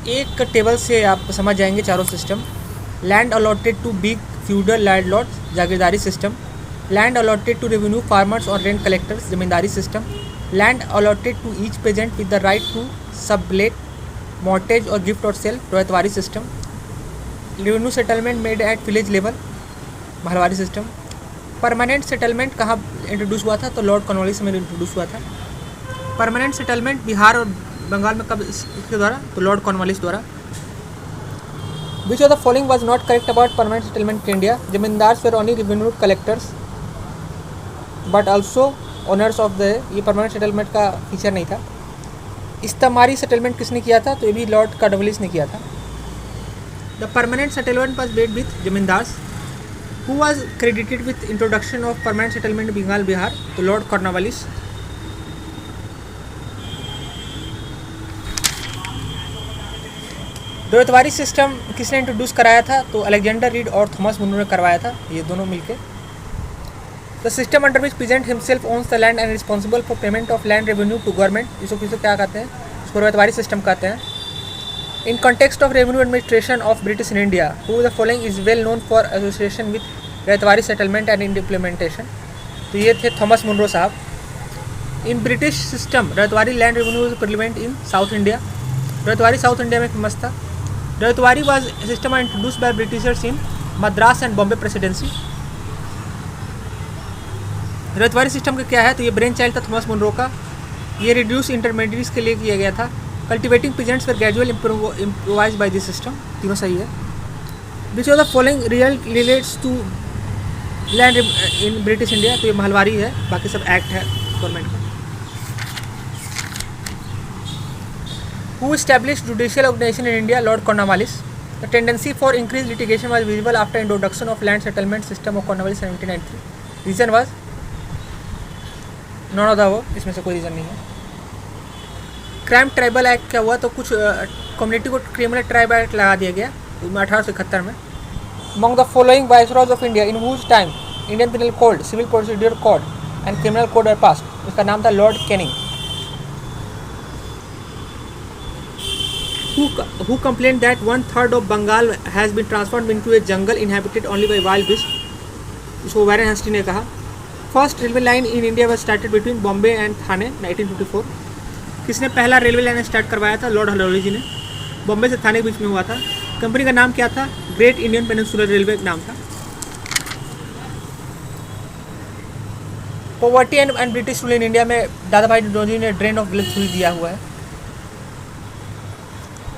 एक टेबल से आप समझ जाएंगे चारों system. Land allotted to big feudal landlords jagirdari system, land allotted to revenue farmers और rent collectors zamindari system, land allotted to each peasant with the right to sublet mortgage और gift और sale ryotwari system, revenue settlement made at village level mahalwari system. Permanent settlement कहाँ introduce हुआ था? तो lord Cornwallis में introduce हुआ था। परमानेंट सेटलमेंट बिहार और बंगाल में कब इसके द्वारा? तो लॉर्ड कॉर्नवालिस द्वारा। Which of the following was not correct about permanent settlement in India? Zamindars were only revenue collectors but also owners of the, ये परमानेंट सेटलमेंट का फीचर नहीं था। इस्तामारी सेटलमेंट किसने किया था? तो ये भी लॉर्ड कॉर्नवालिस ने किया था। The permanent settlement was made with zamindars. Who was credited with introduction of permanent settlement Bengal Bihar? तो लॉर्ड कॉर्नवालिस। रोहितवारी सिस्टम किसने इंट्रोड्यूस कराया था? तो अलेक्जेंडर रीड और थॉमस मुनरो ने करवाया था, ये दोनों मिलके। The system under which peasant himself owns the land and responsible for payment of land revenue to government, इसको किसको क्या कहते हैं? इसको रोहितवारी सिस्टम कहते हैं। In context of revenue administration of British in India, who the following is well known for association with ryotwari settlement and implementation? तो ये थे थॉमस मुनरो साहब। In British system ryotwari land revenue is prevalent in South India. Ryotwari South India में famous था। Ryotwari was system introduced by Britishers in Madras and Bombay presidency. Ryotwari system का क्या है? तो ये ब्रेन चाइल्ड था थॉमस मुनरो का। ये रिड्यूस इंटरमीडिएट्स के लिए किया गया था। Cultivating peasants were gradual improvise by this system, तीनों सही है। Which of the following relates to land in British India? तो ये महलवारी है, बाकी सब एक्ट है गवर्नमेंट का। Who established judicial organization in India? Lord Cornwallis. The tendency for increased litigation was visible after introduction of land settlement system of Cornwallis in 1793. Reason was none of the above, इसमें से कोई reason नहीं है। Crime tribal act क्या हुआ? तो कुछ community को क्रिमिनल ट्राइब एक्ट लगा दिया गया 1871 में। Among the following viceroys of India in whose time Indian Penal Code, Civil Procedure Code and Criminal Code were passed? इसका नाम था Lord Canning. Who complained that 1/3 of Bengal has been transformed into a jungle inhabited only by wild beasts? इसको Warren हेस्टी ने कहा। First railway line in India was started between Bombay and Thane 1954। किसने पहला railway line start करवाया था? Lord हल्दोई जी ने। बॉम्बे से थाने के बीच में हुआ था। कंपनी का नाम क्या था? ग्रेट इंडियन पेनिनसुलर रेलवे नाम था। Poverty and British rule in India में दादा भाई नौरोजी ने ड्रेन ऑफ विलेज दिया हुआ है।